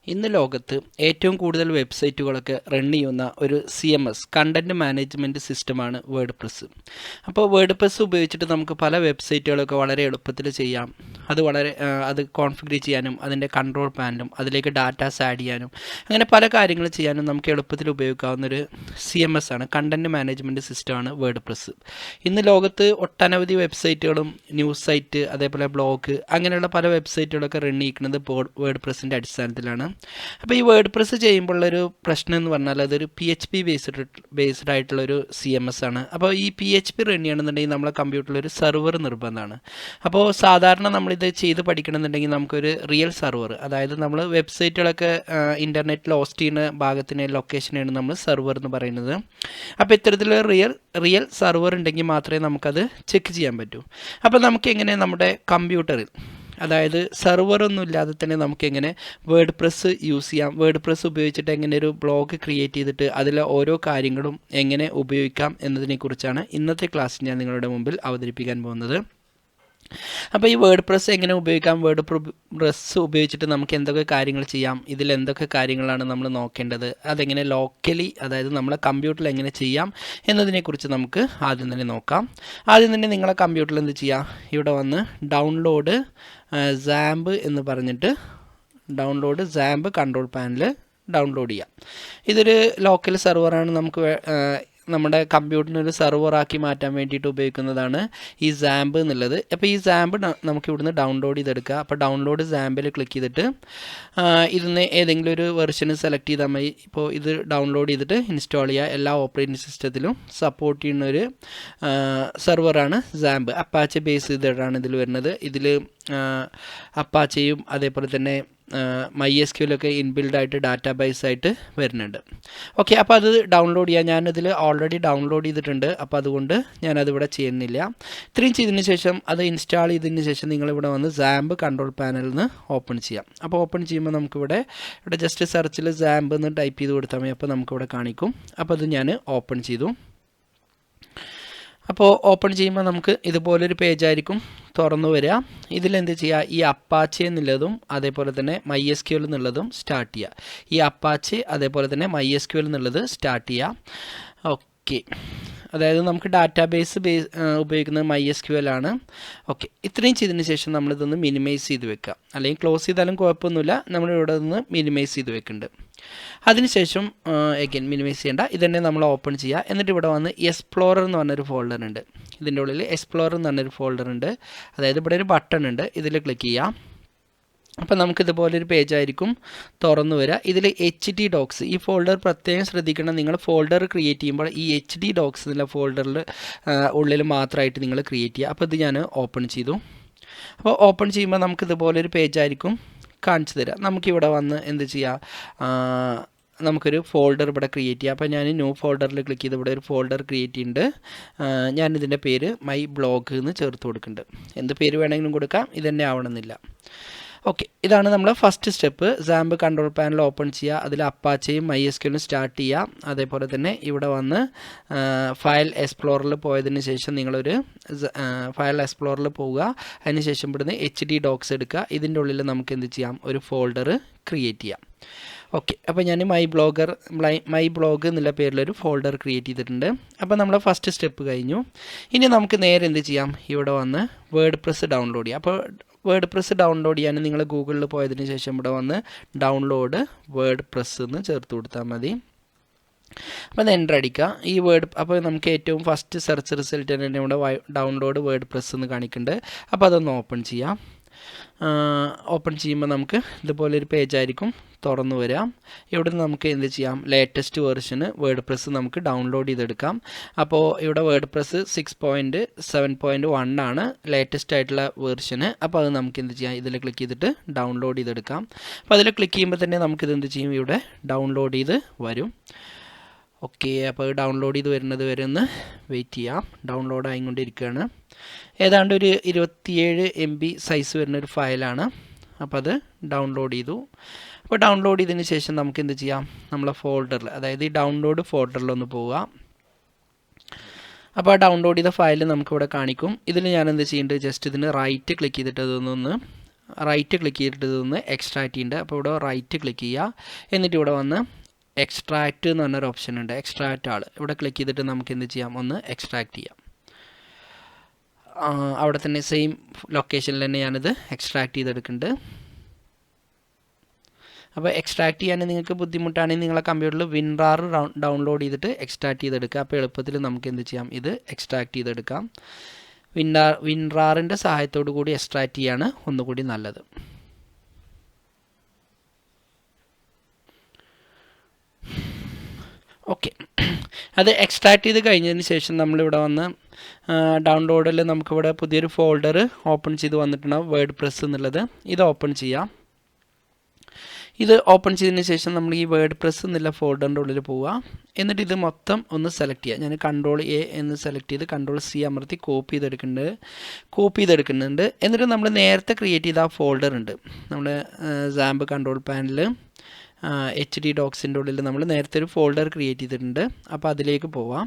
ഇന്ന് ലോകത്ത് ഏറ്റവും കൂടുതൽ വെബ്സൈറ്റുകളൊക്കെ റൺ ചെയ്യുന്ന ഒരു CMS കണ്ടൻറ് മാനേജ്മെൻറ്റ് സിസ്റ്റമാണ് വേർഡ് പ്രസ്. അപ്പോൾ വേർഡ് പ്രസ് ഉപയോഗിച്ചിട്ട് നമുക്ക് പല വെബ്സൈറ്റുകളൊക്കെ വളരെ എളുപ്പത്തിൽ ചെയ്യാം. അത് കോൺഫിഗർ ചെയ്യാനും അതിൻ്റെ കൺട്രോൾ പാനലും അതിലേക്ക് ഡാറ്റാസ് ആഡ് ചെയ്യാനും അങ്ങനെ പല കാര്യങ്ങൾ ചെയ്യാനും നമുക്ക് എളുപ്പത്തിൽ ഉപയോഗിക്കാവുന്ന ഒരു CMS ആണ്, കണ്ടൻറ് മാനേജ്മെൻറ്റ് സിസ്റ്റമാണ് വേർഡ് പ്രസ്. ഇന്ന് ലോകത്ത് ഒട്ടനവധി വെബ്സൈറ്റുകളും ന്യൂസ് സൈറ്റ് അതേപോലെ ബ്ലോഗ് അങ്ങനെയുള്ള പല വെബ്സൈറ്റുകളൊക്കെ റൺ ചെയ്യിക്കുന്നത് വേർഡ് പ്രസിൻ്റെ അടിസ്ഥാനത്തിലാണ്. അപ്പോൾ ഈ വേർഡ് പ്രസ് ചെയ്യുമ്പോഴുള്ളൊരു പ്രശ്നം എന്ന് പറഞ്ഞാൽ അതൊരു PHP ബേസ്ഡ് ആയിട്ടുള്ളൊരു CMS ആണ്. അപ്പോൾ ഈ PHP റൺ ചെയ്യണമെന്നുണ്ടെങ്കിൽ നമ്മളെ കമ്പ്യൂട്ടറിൽ ഒരു സെർവർ നിർബന്ധമാണ്. അപ്പോൾ സാധാരണ നമ്മളിത് ചെയ്ത് പഠിക്കണമെന്നുണ്ടെങ്കിൽ നമുക്കൊരു റിയൽ സെർവർ, അതായത് നമ്മൾ വെബ്സൈറ്റുകളൊക്കെ ഇൻ്റർനെറ്റിൽ ഹോസ്റ്റ് ചെയ്യുന്ന ഭാഗത്തിൻ്റെ ലൊക്കേഷനാണ് നമ്മൾ സെർവർ എന്ന് പറയുന്നത്. അപ്പോൾ ഇത്തരത്തിലുള്ള റിയൽ സെർവർ ഉണ്ടെങ്കിൽ മാത്രമേ നമുക്കത് ചെക്ക് ചെയ്യാൻ പറ്റൂ. അപ്പോൾ നമുക്കെങ്ങനെ നമ്മുടെ കമ്പ്യൂട്ടറിൽ, അതായത് സെർവറൊന്നും ഇല്ലാതെ തന്നെ നമുക്കെങ്ങനെ വേർഡ് പ്രസ് യൂസ് ചെയ്യാം, വേർഡ് പ്രസ് ഉപയോഗിച്ചിട്ട് എങ്ങനെ ഒരു ബ്ലോഗ് ക്രിയേറ്റ് ചെയ്തിട്ട് അതിലെ ഓരോ കാര്യങ്ങളും എങ്ങനെ ഉപയോഗിക്കാം എന്നതിനെക്കുറിച്ചാണ് ഇന്നത്തെ ക്ലാസ്സിൽ ഞാൻ നിങ്ങളുടെ മുമ്പിൽ അവതരിപ്പിക്കാൻ പോകുന്നത്. അപ്പോൾ ഈ വേർഡ് പ്രസ് എങ്ങനെ ഉപയോഗിക്കാം, വേർഡ് പ്രസ് ഉപയോഗിച്ചിട്ട് നമുക്ക് എന്തൊക്കെ കാര്യങ്ങൾ ചെയ്യാം, ഇതിൽ എന്തൊക്കെ കാര്യങ്ങളാണ് നമ്മൾ നോക്കേണ്ടത്, അതെങ്ങനെ ലോക്കലി അതായത് നമ്മളെ കമ്പ്യൂട്ടറിൽ എങ്ങനെ ചെയ്യാം എന്നതിനെക്കുറിച്ച് നമുക്ക് ആദ്യം തന്നെ നോക്കാം. ആദ്യം തന്നെ നിങ്ങളെ കമ്പ്യൂട്ടറിൽ എന്ത് ചെയ്യാം, ഇവിടെ വന്ന് ഡൗൺലോഡ് XAMPP എന്ന് പറഞ്ഞിട്ട് download XAMPP control panel download ചെയ്യാം. ഇതൊരു ലോക്കൽ സെർവറാണ്, നമുക്ക് നമ്മുടെ കമ്പ്യൂട്ടറിന് ഒരു സെർവറാക്കി മാറ്റാൻ വേണ്ടിയിട്ട് ഉപയോഗിക്കുന്നതാണ് ഈ XAMPP എന്നുള്ളത്. അപ്പോൾ ഈ XAMPP നമുക്ക് ഇവിടുന്ന് ഡൗൺലോഡ് ചെയ്തെടുക്കുക. അപ്പോൾ ഡൗൺലോഡ് XAMPPൽ ക്ലിക്ക് ചെയ്തിട്ട് ഇതിന് ഏതെങ്കിലും ഒരു വെർഷൻ സെലക്ട് ചെയ്താൽ മതി. ഇപ്പോൾ ഇത് ഡൗൺലോഡ് ചെയ്തിട്ട് ഇൻസ്റ്റാൾ ചെയ്യുക. എല്ലാ ഓപ്പറേറ്റിംഗ് സിസ്റ്റത്തിലും സപ്പോർട്ട് ചെയ്യുന്ന ഒരു സെർവറാണ് XAMPP. അപ്പാച്ചെ ബേസ് ചെയ്തിട്ടാണ് ഇതിൽ വരുന്നത്. ഇതിൽ അപ്പാച്ചയും അതേപോലെ തന്നെ MySQL ഒക്കെ ഇൻബിൽഡ് ആയിട്ട് ഡാറ്റാബേസ് ആയിട്ട് വരുന്നുണ്ട്. ഓക്കെ, അപ്പോൾ അത് ഡൗൺലോഡ് ചെയ്യാം. ഞാനതിൽ ഓൾറെഡി ഡൗൺലോഡ് ചെയ്തിട്ടുണ്ട്, അപ്പോൾ അതുകൊണ്ട് ഞാനതിവിടെ ചെയ്യുന്നില്ല. ഇത്രയും ചെയ്തതിന് ശേഷം അത് ഇൻസ്റ്റാൾ ചെയ്തതിന് ശേഷം നിങ്ങളിവിടെ വന്ന് XAMPP കൺട്രോൾ പാനലിൽ നിന്ന് ഓപ്പൺ ചെയ്യാം. അപ്പോൾ ഓപ്പൺ ചെയ്യുമ്പോൾ നമുക്കിവിടെ ജസ്റ്റ് സെർച്ചിൽ XAMPP എന്ന് ടൈപ്പ് ചെയ്ത് കൊടുത്താൽ മതി. അപ്പോൾ നമുക്കിവിടെ കാണിക്കും. അപ്പോൾ അത് ഞാൻ ഓപ്പൺ ചെയ്തു. അപ്പോൾ ഓപ്പൺ ചെയ്യുമ്പോൾ നമുക്ക് ഇതുപോലൊരു പേജായിരിക്കും തുറന്നു വരിക. ഇതിലെന്ത് ചെയ്യുക, ഈ അപ്പാച്ചെ എന്നുള്ളതും അതേപോലെ തന്നെ MySQL എന്നുള്ളതും സ്റ്റാർട്ട് ചെയ്യുക. ഈ അപ്പാച്ചെ അതേപോലെ തന്നെ MySQL എന്നുള്ളത് സ്റ്റാർട്ട് ചെയ്യുക. ഓക്കെ, അതായത് നമുക്ക് ഡാറ്റാബേസ് ഉപയോഗിക്കുന്നത് MySQL ആണ്. ഓക്കെ, ഇത്രയും ചെയ്തതിന് ശേഷം നമ്മളിതൊന്ന് മിനിമൈസ് ചെയ്ത് വെക്കുക, അല്ലെങ്കിൽ ക്ലോസ് ചെയ്താലും കുഴപ്പമൊന്നുമില്ല. നമ്മളിവിടെ നിന്ന് മിനിമൈസ് ചെയ്ത് വെക്കുന്നുണ്ട്. അതിനുശേഷം എഗെയിൻ മിനിമൈസ് ചെയ്യേണ്ട, ഇതന്നെ നമ്മൾ ഓപ്പൺ ചെയ്യുക. എന്നിട്ട് ഇവിടെ വന്ന് എക്സ്പ്ലോറർ എന്ന് പറഞ്ഞൊരു ഫോൾഡർ ഉണ്ട്. ഇതിൻ്റെ ഉള്ളിൽ എക്സ്പ്ലോറർ എന്ന് പറഞ്ഞൊരു ഫോൾഡർ ഉണ്ട്. അതായത് ഇവിടെ ഒരു ബട്ടൺ ഉണ്ട്, ഇതിൽ ക്ലിക്ക് ചെയ്യാം. അപ്പോൾ നമുക്കിതുപോലൊരു പേജായിരിക്കും തുറന്നു വരിക. ഇതിൽ HD docs, ഈ ഫോൾഡർ പ്രത്യേകം ശ്രദ്ധിക്കണം. നിങ്ങൾ ഫോൾഡർ ക്രിയേറ്റ് ചെയ്യുമ്പോൾ ഈ HD docs എന്നുള്ള ഫോൾഡറിൽ ഉള്ളിൽ മാത്രമായിട്ട് നിങ്ങൾ ക്രിയേറ്റ് ചെയ്യുക. അപ്പോൾ ഇത് ഞാൻ ഓപ്പൺ ചെയ്തു. അപ്പോൾ ഓപ്പൺ ചെയ്യുമ്പോൾ നമുക്കിതുപോലൊരു പേജായിരിക്കും കാണിച്ചു തരാം. നമുക്കിവിടെ വന്ന് എന്ത് ചെയ്യുക, നമുക്കൊരു ഫോൾഡർ ഇവിടെ ക്രിയേറ്റ് ചെയ്യാം. അപ്പോൾ ഞാൻ ന്യൂ ഫോൾഡറിൽ ക്ലിക്ക് ചെയ്ത് ഇവിടെ ഒരു ഫോൾഡർ ക്രിയേറ്റ് ചെയ്യുന്നുണ്ട്. ഞാനിതിൻ്റെ പേര് മൈ ബ്ലോഗ് എന്ന് ചേർത്ത് കൊടുക്കുന്നുണ്ട്. എന്ത് പേര് വേണമെങ്കിലും കൊടുക്കാം, ഇതന്നെ ആവണമെന്നില്ല. ഓക്കെ, ഇതാണ് നമ്മളെ first step. XAMPP control panel open ചെയ്യുക. അതിൽ അപ്പാച്ചയും MySQL സ്റ്റാർട്ട് ചെയ്യുക. അതേപോലെ തന്നെ ഇവിടെ വന്ന് ഫയൽ എക്സ്പ്ലോററിൽ പോയതിന് ശേഷം നിങ്ങളൊരു ഫയൽ എക്സ്പ്ലോററിൽ പോവുക. അതിനുശേഷം ഇവിടുന്ന് HD docs എടുക്കുക. ഇതിൻ്റെ ഉള്ളിൽ നമുക്ക് എന്ത് ചെയ്യാം, ഒരു ഫോൾഡർ ക്രിയേറ്റ് ചെയ്യാം. ഓക്കെ, അപ്പോൾ ഞാൻ മൈ ബ്ലോഗ് എന്നുള്ള പേരിലൊരു ഫോൾഡർ ക്രിയേറ്റ് ചെയ്തിട്ടുണ്ട്. അപ്പോൾ നമ്മൾ ഫസ്റ്റ് സ്റ്റെപ്പ് കഴിഞ്ഞു. ഇനി നമുക്ക് നേരെ എന്ത് ചെയ്യാം, ഇവിടെ വന്ന് വേർഡ് പ്രസ് ഡൗൺലോഡ് ചെയ്യാം. അപ്പോൾ വേർഡ് പ്രസ് ഡൗൺലോഡ് ചെയ്യാൻ നിങ്ങൾ ഗൂഗിളിൽ പോയതിന് ശേഷം ഇവിടെ വന്ന് ഡൗൺലോഡ് വേർഡ് പ്രസ് എന്ന് ചേർത്ത് കൊടുത്താൽ മതി. അപ്പോൾ അത് എൻ്റർ അടിക്കുക. ഈ അപ്പോൾ നമുക്ക് ഏറ്റവും ഫസ്റ്റ് സെർച്ച് റിസൾട്ട് തന്നെ ഇവിടെ ഡൗൺലോഡ് വേർഡ് പ്രസ് എന്ന് കാണിക്കുന്നുണ്ട്. അപ്പോൾ അതൊന്ന് ഓപ്പൺ ചെയ്യാം. ഓപ്പൺ ചെയ്യുമ്പോൾ നമുക്ക് ഇതുപോലൊരു പേജായിരിക്കും തുറന്നു വരാം. ഇവിടെ നമുക്ക് എന്ത് ചെയ്യാം, ലേറ്റസ്റ്റ് വേർഷന് വേർഡ് പ്രസ് നമുക്ക് ഡൗൺലോഡ് ചെയ്തെടുക്കാം. അപ്പോൾ ഇവിടെ വേർഡ് പ്രസ് 6.7.1 ആണ് ലേറ്റസ്റ്റ് ആയിട്ടുള്ള വേർഷന്. അപ്പോൾ അത് നമുക്ക് എന്ത് ചെയ്യാം, ഇതിൽ ക്ലിക്ക് ചെയ്തിട്ട് ഡൗൺലോഡ് ചെയ്തെടുക്കാം. അപ്പോൾ അതിൽ ക്ലിക്ക് ചെയ്യുമ്പോൾ തന്നെ നമുക്കിത് എന്ത് ചെയ്യും, ഇവിടെ ഡൗൺലോഡ് ചെയ്ത് വരും. ഓക്കെ, അപ്പോൾ ഡൗൺലോഡ് ചെയ്ത് വരുന്നത് വരെ ഒന്ന് വെയിറ്റ് ചെയ്യാം. ഡൗൺലോഡ് ആയിക്കൊണ്ടിരിക്കുകയാണ്. ഏതാണ്ട് ഒരു 27 MB സൈസ് വരുന്നൊരു ഫയലാണ്. അപ്പോൾ അത് ഡൗൺലോഡ് ചെയ്തു. അപ്പോൾ ഡൗൺലോഡ് ചെയ്തതിന് ശേഷം നമുക്ക് എന്ത് ചെയ്യാം, നമ്മളെ ഫോൾഡറിൽ, അതായത് ഈ ഡൗൺലോഡ് ഫോൾഡറിലൊന്ന് പോവുക. അപ്പോൾ ആ ഡൗൺലോഡ് ചെയ്ത ഫയൽ നമുക്കിവിടെ കാണിക്കും. ഇതിൽ ഞാൻ എന്ത് ചെയ്യുന്നുണ്ട്, ജസ്റ്റ് ഇതിന് റൈറ്റ് ക്ലിക്ക് ചെയ്തിട്ട് അതൊന്ന് റൈറ്റ് ക്ലിക്ക് ചെയ്തിട്ട് ഇതൊന്ന് എക്സ്ട്രാക്റ്റ് ചെയ്യുന്നുണ്ട്. അപ്പോൾ ഇവിടെ റൈറ്റ് ക്ലിക്ക് ചെയ്യുക. എന്നിട്ട് ഇവിടെ വന്ന് എക്സ്ട്രാക്റ്റ് എന്ന് പറഞ്ഞൊരു ഓപ്ഷൻ ഉണ്ട്, എക്സ്ട്രാക്റ്റ് ആൾ. ഇവിടെ ക്ലിക്ക് ചെയ്തിട്ട് നമുക്ക് എന്ത് ചെയ്യാം, ഒന്ന് എക്സ്ട്രാക്റ്റ് ചെയ്യാം. അവിടെ തന്നെ സെയിം ലൊക്കേഷനിൽ തന്നെ ഞാനിത് എക്സ്ട്രാക്റ്റ് ചെയ്തെടുക്കുന്നുണ്ട്. അപ്പോൾ എക്സ്ട്രാക്റ്റ് ചെയ്യാൻ നിങ്ങൾക്ക് ബുദ്ധിമുട്ടാണെങ്കിൽ നിങ്ങളെ കമ്പ്യൂട്ടറിൽ WinRAR ഡൗൺലോഡ് ചെയ്തിട്ട് എക്സ്ട്രാക്റ്റ് ചെയ്തെടുക്കുക. അപ്പോൾ എളുപ്പത്തിൽ നമുക്ക് എന്ത് ചെയ്യാം, ഇത് എക്സ്ട്രാക്റ്റ് ചെയ്തെടുക്കാം. WinRARൻ്റെ സഹായത്തോടു കൂടി എക്സ്ട്രാക്റ്റ് ചെയ്യാണ് ഒന്നുകൂടി നല്ലത്. ഓക്കെ, അത് എക്സ്ട്രാക്റ്റ് ചെയ്ത് കഴിഞ്ഞതിന് ശേഷം നമ്മളിവിടെ വന്ന് ഡൗൺലോഡിൽ നമുക്കിവിടെ പുതിയൊരു ഫോൾഡർ ഓപ്പൺ ചെയ്ത് വന്നിട്ടുണ്ടാവും, വേർഡ് പ്രസ് എന്നുള്ളത്. ഇത് ഓപ്പൺ ചെയ്യാം. ഇത് ഓപ്പൺ ചെയ്തതിന് ശേഷം നമ്മൾ ഈ വേർഡ് പ്രസ് എന്നുള്ള ഫോൾഡറിൻ്റെ ഉള്ളിൽ പോവുക. എന്നിട്ട് ഇത് മൊത്തം ഒന്ന് സെലക്ട് ചെയ്യുക. ഞാൻ Ctrl+A എന്ന് സെലക്ട് ചെയ്ത് Ctrl+C അമർത്തി കോപ്പി ചെയ്തെടുക്കുന്നുണ്ട്. എന്നിട്ട് നമ്മൾ നേരത്തെ ക്രിയേറ്റ് ചെയ്ത ആ ഫോൾഡർ ഉണ്ട്, നമ്മുടെ XAMPP കൺട്രോൾ പാനൽ HD Docsൻ്റെ ഉള്ളിൽ നമ്മൾ നേരത്തെ ഒരു ഫോൾഡർ ക്രിയേറ്റ് ചെയ്തിട്ടുണ്ട്. അപ്പോൾ അതിലേക്ക് പോവാം.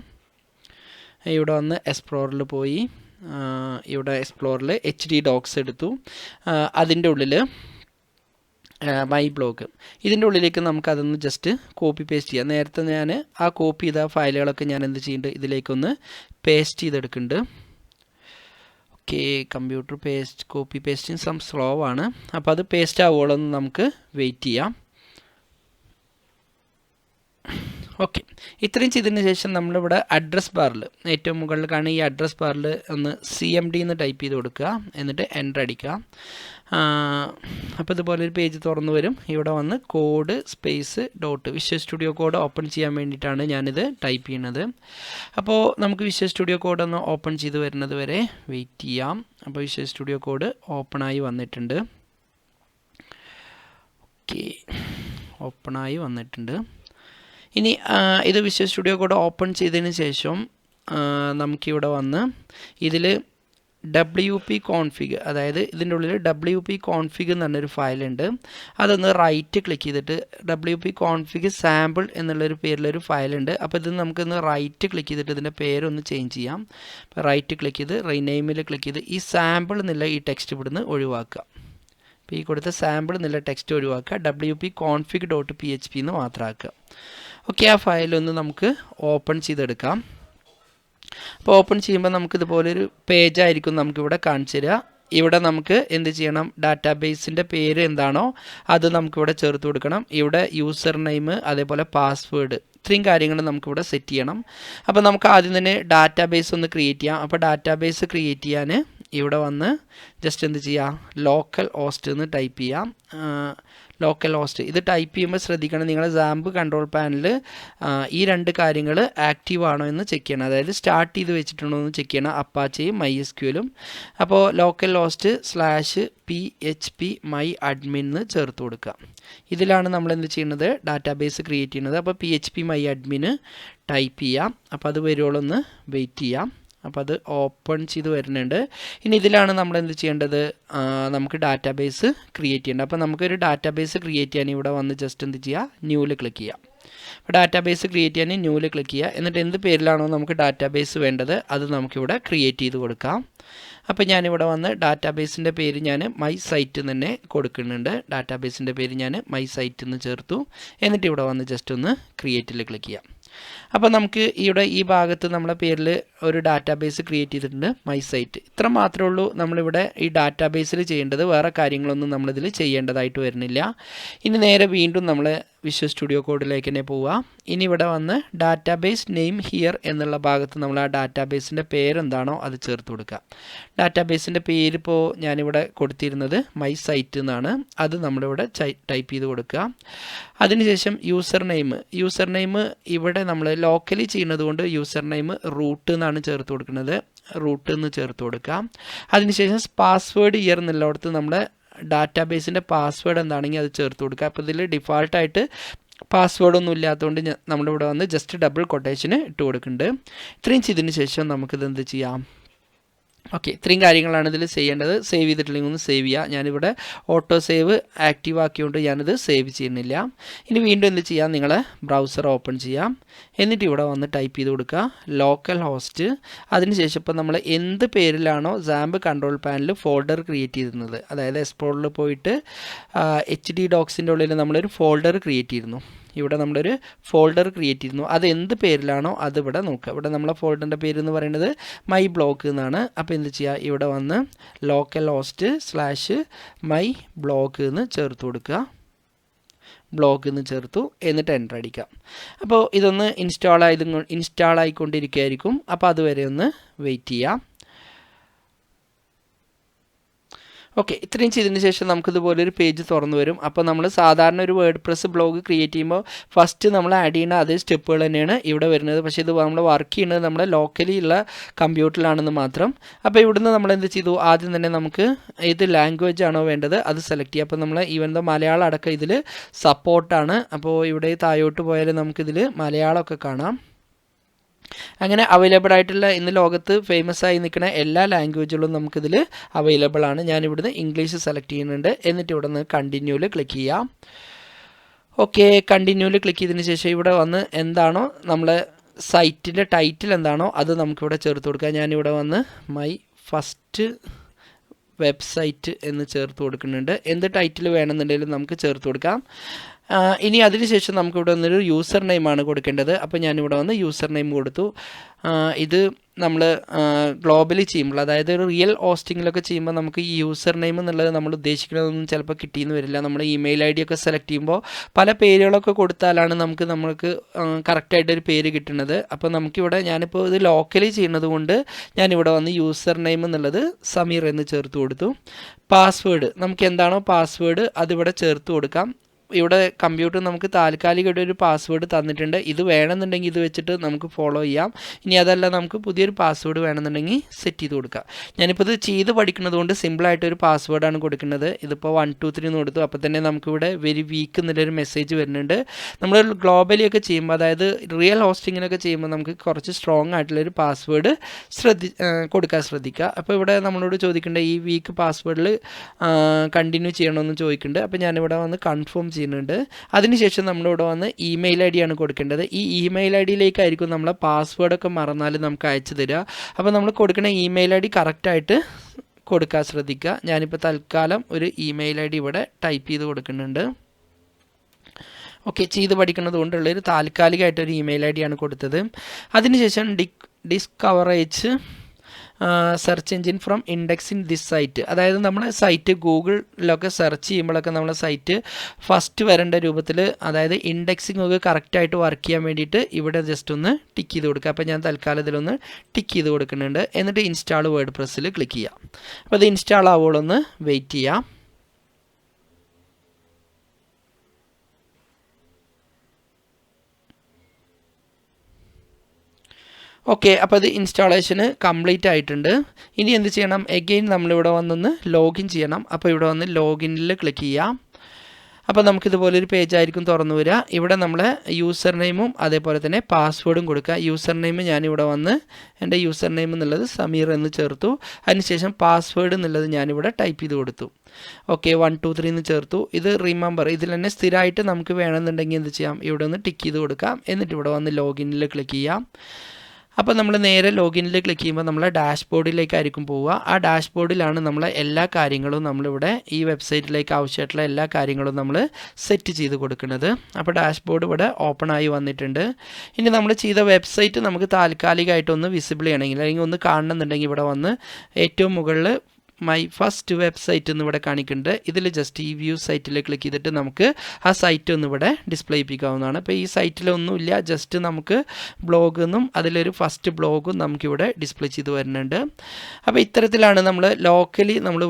ഇവിടെ വന്ന് എക്സ്പ്ലോറിൽ പോയി, ഇവിടെ എക്സ്പ്ലോറിൽ HD Docs എടുത്തു. അതിൻ്റെ ഉള്ളിൽ മൈ ബ്ലോഗ്, ഇതിൻ്റെ ഉള്ളിലേക്ക് നമുക്ക് അതൊന്ന് ജസ്റ്റ് കോപ്പി പേസ്റ്റ് ചെയ്യാം. നേരത്തെ ഞാൻ ആ കോപ്പി ചെയ്ത ഫയലുകളൊക്കെ ഞാൻ എന്ത് ചെയ്യുന്നുണ്ട്, ഇതിലേക്കൊന്ന് പേസ്റ്റ് ചെയ്തെടുക്കുന്നുണ്ട്. Okay, computer copy pasting slow ആണ്. അപ്പോൾ അത് പേസ്റ്റ് ആവുകയോളം നമുക്ക് വെയിറ്റ് ചെയ്യാം. ഓക്കെ, ഇത്രയും ചെയ്തതിന് ശേഷം നമ്മളിവിടെ അഡ്രസ് ബാറിൽ ഏറ്റവും മുകളിൽ കാണുന്ന ഈ അഡ്രസ് ബാറിൽ ഒന്ന് CMD എന്ന് ടൈപ്പ് ചെയ്ത് കൊടുക്കുക. എന്നിട്ട് എൻ്റർ അടിക്കുക. അപ്പോൾ ഇതുപോലെ ഒരു പേജ് തുറന്നു വരും. ഇവിടെ വന്ന് code space dot visual studio code open ചെയ്യാൻ വേണ്ടിയിട്ടാണ് ഞാനിത് ടൈപ്പ് ചെയ്യുന്നത്. അപ്പോൾ നമുക്ക് വിഷ്വൽ സ്റ്റുഡിയോ കോഡ് ഒന്ന് ഓപ്പൺ ചെയ്ത് വരുന്നത് വരെ വെയിറ്റ് ചെയ്യാം. അപ്പോൾ വിഷ്വൽ സ്റ്റുഡിയോ കോഡ് ഓപ്പണായി വന്നിട്ടുണ്ട്. ഓക്കെ, ഓപ്പണായി വന്നിട്ടുണ്ട്. ഇനി ഇത് വിഷ്വൽ സ്റ്റുഡിയോ കോഡ് ഓപ്പൺ ചെയ്തതിന് ശേഷം നമുക്കിവിടെ വന്ന് ഇതിൽ WP config, അതായത് ഇതിൻ്റെ ഉള്ളിൽ WP config എന്ന് പറഞ്ഞൊരു ഫയലുണ്ട്. അതൊന്ന് റൈറ്റ് ക്ലിക്ക് ചെയ്തിട്ട് WP config സാമ്പിൾ എന്നുള്ളൊരു പേരിലൊരു ഫയലുണ്ട്. അപ്പോൾ ഇത് നമുക്കൊന്ന് റൈറ്റ് ക്ലിക്ക് ചെയ്തിട്ട് ഇതിൻ്റെ പേരൊന്ന് ചേഞ്ച് ചെയ്യാം. അപ്പോൾ റൈറ്റ് ക്ലിക്ക് ചെയ്ത് റീനെയിമിൽ ക്ലിക്ക് ചെയ്ത് ഈ സാമ്പിൾ എന്നുള്ള ഈ ടെക്സ്റ്റ് ഇവിടുന്ന് ഒഴിവാക്കുക. അപ്പോൾ ഈ കൊടുത്ത സാമ്പിൾ എന്നുള്ള ടെക്സ്റ്റ് ഒഴിവാക്കുക, WP config.php എന്ന് മാത്രമാക്കുക. ഓക്കെ, ആ ഫയലൊന്ന് നമുക്ക് ഓപ്പൺ ചെയ്തെടുക്കാം. അപ്പോൾ ഓപ്പൺ ചെയ്യുമ്പോൾ നമുക്കിതുപോലൊരു പേജായിരിക്കും നമുക്കിവിടെ കാണിച്ചു തരിക. ഇവിടെ നമുക്ക് എന്ത് ചെയ്യണം, ഡാറ്റാബേസിൻ്റെ പേര് എന്താണോ അത് നമുക്കിവിടെ ചേർത്ത് കൊടുക്കണം. ഇവിടെ യൂസർ നെയിം, അതേപോലെ പാസ്വേഡ്, ഇത്രയും കാര്യങ്ങൾ നമുക്കിവിടെ സെറ്റ് ചെയ്യണം. അപ്പോൾ നമുക്ക് ആദ്യം തന്നെ ഡാറ്റാബേസ് ഒന്ന് ക്രിയേറ്റ് ചെയ്യാം. അപ്പോൾ ഡാറ്റാബേസ് ക്രിയേറ്റ് ചെയ്യാൻ ഇവിടെ വന്ന് ജസ്റ്റ് എന്ത് ചെയ്യുക, ലോക്കൽ ഹോസ്റ്റ് എന്ന് ടൈപ്പ് ചെയ്യാം. ലോക്കൽ ഹോസ്റ്റ് ഇത് ടൈപ്പ് ചെയ്യുമ്പോൾ ശ്രദ്ധിക്കണം, നിങ്ങൾ XAMPP കൺട്രോൾ പാനൽ ഈ രണ്ട് കാര്യങ്ങൾ ആക്റ്റീവ് ആണോ എന്ന് ചെക്ക് ചെയ്യണം. അതായത് സ്റ്റാർട്ട് ചെയ്ത് വെച്ചിട്ടുണ്ടോ എന്ന് ചെക്ക് ചെയ്യണം, അപ്പാച്ചയും MySQLും. അപ്പോൾ local host /PHP my admin എന്ന് ചേർത്ത് കൊടുക്കുക. ഇതിലാണ് നമ്മൾ എന്ത് ചെയ്യുന്നത്, ഡാറ്റാബേസ് ക്രിയേറ്റ് ചെയ്യുന്നത്. അപ്പോൾ PHP my admin ടൈപ്പ് ചെയ്യാം. അപ്പോൾ അത് വരുവോളൊന്ന് വെയിറ്റ് ചെയ്യാം. അപ്പോൾ അത് ഓപ്പൺ ചെയ്ത് വരുന്നുണ്ട്. ഇനി ഇതിലാണ് നമ്മൾ എന്ത് ചെയ്യേണ്ടത്, നമുക്ക് ഡാറ്റാബേസ് ക്രിയേറ്റ് ചെയ്യേണ്ടത്. അപ്പോൾ നമുക്കൊരു ഡാറ്റാബേസ് ക്രിയേറ്റ് ചെയ്യാൻ ഇവിടെ വന്ന് ജസ്റ്റ് എന്ത് ചെയ്യുക, ന്യൂവിൽ ക്ലിക്ക് ചെയ്യാം. അപ്പോൾ ഡാറ്റാബേസ് ക്രിയേറ്റ് ചെയ്യാൻ ന്യൂവിൽ ക്ലിക്ക് ചെയ്യുക. എന്നിട്ട് എന്ത് പേരിലാണോ നമുക്ക് ഡാറ്റാബേസ് വേണ്ടത് അത് നമുക്കിവിടെ ക്രിയേറ്റ് ചെയ്ത് കൊടുക്കാം. അപ്പോൾ ഞാനിവിടെ വന്ന് ഡാറ്റാബേസിൻ്റെ പേര് ഞാൻ മൈ സൈറ്റ് തന്നെ കൊടുക്കുന്നുണ്ട്. ഡാറ്റാബേസിൻ്റെ പേര് ഞാൻ മൈ സൈറ്റ് എന്ന് ചേർത്തു. എന്നിട്ട് ഇവിടെ വന്ന് ജസ്റ്റ് ഒന്ന് ക്രിയേറ്റിൽ ക്ലിക്ക് ചെയ്യാം. അപ്പോൾ നമുക്ക് ഇവിടെ ഈ ഭാഗത്ത് നമ്മുടെ പേരിൽ ഒരു ഡാറ്റാബേസ് ക്രിയേറ്റ് ചെയ്തിട്ടുണ്ട്, മൈ സൈറ്റ്. ഇത്ര മാത്രമേ ഉള്ളൂ നമ്മളിവിടെ ഈ ഡാറ്റാബേസിൽ ചെയ്യേണ്ടത്. വേറെ കാര്യങ്ങളൊന്നും നമ്മളിതിൽ ചെയ്യേണ്ടതായിട്ട് വരുന്നില്ല. ഇനി നേരെ വീണ്ടും നമ്മൾ വിഷ്വൽ സ്റ്റുഡിയോ കോഡിലേക്ക് തന്നെ പോവുക. ഇനി ഇവിടെ വന്ന് ഡാറ്റാബേസ് നെയിം ഹിയർ എന്നുള്ള ഭാഗത്ത് നമ്മൾ ആ ഡാറ്റാബേസിൻ്റെ പേരെന്താണോ അത് ചേർത്ത് കൊടുക്കുക. ഡാറ്റാബേസിൻ്റെ പേരിപ്പോൾ ഞാനിവിടെ കൊടുത്തിരുന്നത് മൈ സൈറ്റ് എന്നാണ്. അത് നമ്മളിവിടെ ടൈപ്പ് ചെയ്ത് കൊടുക്കുക. അതിനുശേഷം യൂസർ നെയിം ഇവിടെ നമ്മൾ ലോക്കലി ചെയ്യുന്നത് കൊണ്ട് യൂസർ നെയിം റൂട്ട് എന്നാണ് ചേർത്ത് കൊടുക്കുന്നത്, റൂട്ട് എന്ന് ചേർത്ത് കൊടുക്കുക. അതിനുശേഷം പാസ്വേഡ് ഇയർ എന്നുള്ളിടത്ത് നമ്മുടെ ഡാറ്റാബേസിൻ്റെ പാസ്വേഡ് എന്താണെങ്കിൽ അത് ചേർത്ത് കൊടുക്കുക. അപ്പോൾ ഇതിൽ ഡിഫാൾട്ടായിട്ട് പാസ്വേഡൊന്നും ഇല്ലാത്തതുകൊണ്ട് നമ്മളിവിടെ വന്ന് ജസ്റ്റ് ഡബിൾ കൊട്ടേഷന് ഇട്ട് കൊടുക്കുന്നുണ്ട്. ഇത്രയും ചെയ്തതിന് ശേഷം നമുക്കിത് എന്ത് ചെയ്യാം, ഓക്കെ, ഇത്രയും കാര്യങ്ങളാണ് ഇതിൽ ചെയ്യേണ്ടത്. സേവ് ചെയ്തിട്ടില്ലെങ്കിൽ ഒന്ന് സേവ് ചെയ്യുക. ഞാനിവിടെ ഓട്ടോ സേവ് ആക്റ്റീവ് ആക്കിയതുകൊണ്ട് ഞാനിത് സേവ് ചെയ്യുന്നില്ല. ഇനി വീണ്ടും എന്ത് ചെയ്യാം, നിങ്ങളെ ബ്രൗസർ ഓപ്പൺ ചെയ്യാം. എന്നിട്ട് ഇവിടെ വന്ന് ടൈപ്പ് ചെയ്ത് കൊടുക്കുക ലോക്കൽ ഹോസ്റ്റ്. അതിനുശേഷം ഇപ്പോൾ നമ്മൾ എന്ത് പേരിലാണോ XAMPP control panel folder create ചെയ്തിരുന്നത്, അതായത് എക്സ്പ്ലോറിൽ പോയിട്ട് HD ഡോക്സിൻ്റെ ഉള്ളിൽ നമ്മളൊരു ഫോൾഡർ ക്രിയേറ്റ് ചെയ്തിരുന്നു. ഇവിടെ നമ്മളൊരു ഫോൾഡർ ക്രിയേറ്റ് ചെയ്യുന്നു. അത് എന്ത് പേരിലാണോ അത് ഇവിടെ നോക്കുക. ഇവിടെ നമ്മളെ ഫോൾഡറിൻ്റെ പേര് എന്ന് പറയുന്നത് മൈ ബ്ലോഗ് എന്നാണ്. അപ്പോൾ എന്ത് ചെയ്യുക, ഇവിടെ വന്ന് ലോക്കൽ ഹോസ്റ്റ് /my ബ്ലോഗ് എന്ന് ചേർത്ത് കൊടുക്കുക. ബ്ലോഗ് എന്ന് ചേർത്തു. എന്നിട്ട് എൻ്റർ അടിക്കാം. അപ്പോൾ ഇതൊന്ന് ഇൻസ്റ്റാൾ ആയിക്കൊണ്ടിരിക്കുകയായിരിക്കും. അപ്പോൾ അതുവരെ ഒന്ന് വെയിറ്റ് ചെയ്യാം. ഓക്കെ, ഇത്രയും ചെയ്തതിന് ശേഷം നമുക്കിതുപോലെ ഒരു പേജ് തുറന്നു വരും. അപ്പോൾ നമ്മൾ സാധാരണ ഒരു വേർഡ്പ്രസ് ബ്ലോഗ് ക്രിയേറ്റ് ചെയ്യുമ്പോൾ ഫസ്റ്റ് നമ്മൾ ആഡ് ചെയ്യുന്ന അതേ സ്റ്റെപ്പുകൾ തന്നെയാണ് ഇവിടെ വരുന്നത്. പക്ഷേ ഇത് നമ്മൾ വർക്ക് ചെയ്യുന്നത് നമ്മുടെ ലോക്കലി ഉള്ള കമ്പ്യൂട്ടറിലാണെന്ന് മാത്രം. അപ്പോൾ ഇവിടുന്ന് നമ്മൾ എന്ത് ചെയ്തു, ആദ്യം തന്നെ നമുക്ക് ഏത് ലാംഗ്വേജ് ആണോ വേണ്ടത് അത് സെലക്ട് ചെയ്യുക. അപ്പോൾ നമ്മൾ ഈവൻ ദോ മലയാളം അടക്കം ഇതിൽ സപ്പോർട്ടാണ്. അപ്പോൾ ഇവിടെ താഴോട്ട് പോയാൽ നമുക്കിതിൽ മലയാളമൊക്കെ കാണാം. അങ്ങനെ അവൈലബിൾ ആയിട്ടുള്ള ഇന്ന് ലോകത്ത് ഫേമസ് ആയി നിൽക്കുന്ന എല്ലാ ലാംഗ്വേജുകളും നമുക്കിതിൽ അവൈലബിൾ ആണ്. ഞാനിവിടുന്ന് ഇംഗ്ലീഷ് സെലക്ട് ചെയ്യുന്നുണ്ട്. എന്നിട്ട് ഇവിടെ നിന്ന് കണ്ടിന്യൂവിൽ ക്ലിക്ക് ചെയ്യാം. ഓക്കെ, കണ്ടിന്യൂവിൽ ക്ലിക്ക് ചെയ്തതിന് ശേഷം ഇവിടെ വന്ന് എന്താണോ നമ്മളെ സൈറ്റിൻ്റെ ടൈറ്റിൽ എന്താണോ അത് നമുക്കിവിടെ ചേർത്ത് കൊടുക്കാം. ഞാനിവിടെ വന്ന് മൈ ഫസ്റ്റ് വെബ്സൈറ്റ് എന്ന് ചേർത്ത് കൊടുക്കുന്നുണ്ട്. എന്ത് ടൈറ്റിൽ വേണമെന്നുണ്ടെങ്കിലും നമുക്ക് ചേർത്ത് കൊടുക്കാം. ഇനി അതിനുശേഷം നമുക്കിവിടെ വന്നൊരു യൂസർ നെയിമാണ് കൊടുക്കേണ്ടത്. അപ്പോൾ ഞാനിവിടെ വന്ന് യൂസർ നെയിം കൊടുത്തു. ഇത് നമ്മൾ ഗ്ലോബലി ചെയ്യുമ്പോൾ, അതായത് ഒരു റിയൽ ഹോസ്റ്റിങ്ങിലൊക്കെ ചെയ്യുമ്പോൾ നമുക്ക് ഈ യൂസർ നെയിം എന്നുള്ളത് നമ്മൾ ഉദ്ദേശിക്കുന്നതൊന്നും ചിലപ്പോൾ കിട്ടിയെന്ന് വരില്ല. നമ്മൾ ഇമെയിൽ ID ഒക്കെ സെലക്ട് ചെയ്യുമ്പോൾ പല പേരുകളൊക്കെ കൊടുത്താലാണ് നമുക്ക് കറക്റ്റായിട്ടൊരു പേര് കിട്ടുന്നത്. അപ്പോൾ നമുക്കിവിടെ ഞാനിപ്പോൾ ഇത് ലോക്കലി ചെയ്യുന്നത് കൊണ്ട് ഞാനിവിടെ വന്ന് യൂസർ നെയിം എന്നുള്ളത് സമീർ എന്ന് ചേർത്ത് കൊടുത്തു. പാസ്വേഡ് നമുക്ക് എന്താണോ പാസ്വേഡ് അതിവിടെ ചേർത്ത് കൊടുക്കാം. ഇവിടെ കമ്പ്യൂട്ടർ നമുക്ക് താൽക്കാലികമായിട്ട് ഒരു പാസ്വേഡ് തന്നിട്ടുണ്ട്. ഇത് വേണമെന്നുണ്ടെങ്കിൽ ഇത് വെച്ചിട്ട് നമുക്ക് ഫോളോ ചെയ്യാം. ഇനി അതല്ല നമുക്ക് പുതിയൊരു പാസ്വേഡ് വേണമെന്നുണ്ടെങ്കിൽ സെറ്റ് ചെയ്ത് കൊടുക്കാം. ഞാനിപ്പോൾ ഇത് ചെയ്ത് പഠിക്കുന്നത് കൊണ്ട് സിമ്പിളായിട്ടൊരു പാസ്വേഡാണ് കൊടുക്കുന്നത്. ഇതിപ്പോൾ 1 2 3 എന്ന് കൊടുത്തു. അപ്പോൾ തന്നെ നമുക്കിവിടെ വെരി വീക്ക് എന്നുള്ളൊരു മെസ്സേജ് വരുന്നുണ്ട്. നമ്മൾ ഗ്ലോബലി ഒക്കെ ചെയ്യുമ്പോൾ, അതായത് റിയൽ ഹോസ്റ്റിങ്ങിനൊക്കെ ചെയ്യുമ്പോൾ നമുക്ക് കുറച്ച് സ്ട്രോങ് ആയിട്ടുള്ളൊരു പാസ്വേഡ് കൊടുക്കാൻ ശ്രദ്ധിക്കുക. അപ്പോൾ ഇവിടെ നമ്മളോട് ചോദിക്കേണ്ട ഈ വീക്ക് പാസ്വേഡിൽ കണ്ടിന്യൂ ചെയ്യണമെന്ന് ചോദിക്കുന്നുണ്ട്. അപ്പോൾ ഞാനിവിടെ വന്ന് കൺഫേം ചെയ്യുന്നുണ്ട്. അതിനുശേഷം നമ്മളിവിടെ വന്ന് ഇമെയിൽ ID ആണ് കൊടുക്കേണ്ടത്. ഈ ഇമെയിൽ IDയിലേക്കായിരിക്കും നമ്മളെ പാസ്വേഡൊക്കെ മറന്നാൽ നമുക്ക് അയച്ചു തരിക. അപ്പോൾ നമ്മൾ കൊടുക്കുന്ന ഇമെയിൽ ID കറക്റ്റായിട്ട് കൊടുക്കാൻ ശ്രദ്ധിക്കുക. ഞാനിപ്പോൾ തൽക്കാലം ഒരു ഇമെയിൽ ID ഇവിടെ ടൈപ്പ് ചെയ്ത് കൊടുക്കുന്നുണ്ട്. ഓക്കെ, ചെയ്ത് പഠിക്കുന്നത് കൊണ്ടുള്ളൊരു താൽക്കാലികമായിട്ടൊരു ഇമെയിൽ ID ആണ് കൊടുത്തത്. അതിനുശേഷം discourage search engine from indexing this site, അതായത് നമ്മുടെ സൈറ്റ് ഗൂഗിളിലൊക്കെ സെർച്ച് ചെയ്യുമ്പോഴൊക്കെ നമ്മുടെ സൈറ്റ് ഫസ്റ്റ് വരേണ്ട രൂപത്തിൽ, അതായത് ഇൻഡെക്സിങ് ഒക്കെ കറക്റ്റായിട്ട് വർക്ക് ചെയ്യാൻ വേണ്ടിയിട്ട് ഇവിടെ ജസ്റ്റ് ഒന്ന് ടിക്ക് ചെയ്ത് കൊടുക്കുക. അപ്പോൾ ഞാൻ തൽക്കാലം ഇതിലൊന്ന് ടിക്ക് ചെയ്ത് കൊടുക്കുന്നുണ്ട്. എന്നിട്ട് ഇൻസ്റ്റാൾ വേർഡ്പ്രസ്സിൽ ക്ലിക്ക് ചെയ്യാം. അപ്പോൾ അത് ഇൻസ്റ്റാൾ ആവുകളൊന്ന് വെയിറ്റ് ചെയ്യാം. ഓക്കെ, അപ്പോൾ അത് ഇൻസ്റ്റാളേഷന് കംപ്ലീറ്റ് ആയിട്ടുണ്ട്. ഇനി എന്ത് ചെയ്യണം, എഗെയിൻ നമ്മളിവിടെ വന്നൊന്ന് ലോഗിൻ ചെയ്യണം. അപ്പോൾ ഇവിടെ വന്ന് ലോഗിനിൽ ക്ലിക്ക് ചെയ്യാം. അപ്പോൾ നമുക്കിതുപോലൊരു പേജായിരിക്കും തുറന്നു വരിക. ഇവിടെ നമ്മളെ യൂസർ നെയിമും അതേപോലെ തന്നെ പാസ്വേഡും കൊടുക്കുക. യൂസർ നെയിം ഞാനിവിടെ വന്ന് എൻ്റെ യൂസർ നെയിം എന്നുള്ളത് സമീർ എന്ന് ചേർത്തു. അതിനുശേഷം പാസ്വേഡ് എന്നുള്ളത് ഞാനിവിടെ ടൈപ്പ് ചെയ്ത് കൊടുത്തു. ഓക്കെ, 1 2 3 എന്ന് ചേർത്തു. ഇത് റിമെമ്പർ, ഇതിൽ തന്നെ സ്ഥിരമായിട്ട് നമുക്ക് വേണമെന്നുണ്ടെങ്കിൽ എന്ത് ചെയ്യാം, ഇവിടെ ഒന്ന് ടിക്ക് ചെയ്ത് കൊടുക്കാം. എന്നിട്ട് ഇവിടെ വന്ന് ലോഗിനിൽ ക്ലിക്ക് ചെയ്യാം. അപ്പോൾ നമ്മൾ നേരെ ലോഗിനിൽ ക്ലിക്ക് ചെയ്യുമ്പോൾ നമ്മളെ ഡാഷ്ബോർഡിലേക്കായിരിക്കും പോവുക. ആ ഡാഷ്ബോർഡിലാണ് നമ്മളെ എല്ലാ കാര്യങ്ങളും നമ്മളിവിടെ ഈ വെബ്സൈറ്റിലേക്ക് ആവശ്യമായിട്ടുള്ള എല്ലാ കാര്യങ്ങളും നമ്മൾ സെറ്റ് ചെയ്ത് കൊടുക്കുന്നത്. അപ്പോൾ ഡാഷ്ബോർഡ് ഇവിടെ ഓപ്പൺ ആയി വന്നിട്ടുണ്ട്. ഇനി നമ്മൾ ചെയ്ത വെബ്സൈറ്റ് നമുക്ക് താൽക്കാലികമായിട്ടൊന്ന് വിസിബിൾ ചെയ്യണമെങ്കിൽ, അല്ലെങ്കിൽ ഒന്ന് കാണണമെന്നുണ്ടെങ്കിൽ ഇവിടെ വന്ന് ഏറ്റവും മുകളിൽ മൈ ഫസ്റ്റ് വെബ്സൈറ്റ് എന്ന് ഇവിടെ കാണിക്കുന്നുണ്ട്. ഇതിൽ ജസ്റ്റ് ഈ വ്യൂ സൈറ്റിൽ ക്ലിക്ക് ചെയ്തിട്ട് നമുക്ക് ആ സൈറ്റ് ഒന്ന് ഇവിടെ ഡിസ്പ്ലേ ചെയ്യിപ്പിക്കാവുന്നതാണ്. അപ്പോൾ ഈ സൈറ്റിലൊന്നുമില്ല, ജസ്റ്റ് നമുക്ക് ബ്ലോഗ് എന്നും അതിലൊരു ഫസ്റ്റ് ബ്ലോഗും നമുക്കിവിടെ ഡിസ്പ്ലേ ചെയ്ത് വരുന്നുണ്ട്. അപ്പോൾ ഇത്തരത്തിലാണ് നമ്മൾ ലോക്കലി നമ്മൾ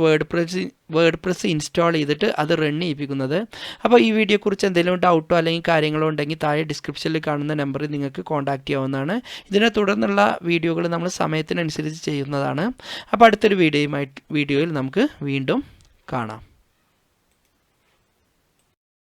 വേർഡ്പ്രസ് ഇൻസ്റ്റാൾ ചെയ്തിട്ട് അത് റൺ ചെയ്യിപ്പിക്കുന്നത്. അപ്പോൾ ഈ വീഡിയോയെക്കുറിച്ച് എന്തെങ്കിലും ഡൗട്ടോ അല്ലെങ്കിൽ കാര്യങ്ങളോ ഉണ്ടെങ്കിൽ താഴെ ഡിസ്ക്രിപ്ഷനിൽ കാണുന്ന നമ്പറിൽ നിങ്ങൾക്ക് കോൺടാക്റ്റ് ചെയ്യാവുന്നതാണ്. ഇതിനെ തുടർന്നുള്ള വീഡിയോകൾ നമ്മൾ സമയത്തിനനുസരിച്ച് ചെയ്യുന്നതാണ്. അപ്പോൾ അടുത്തൊരു വീഡിയോയിൽ നമുക്ക് വീണ്ടും കാണാം.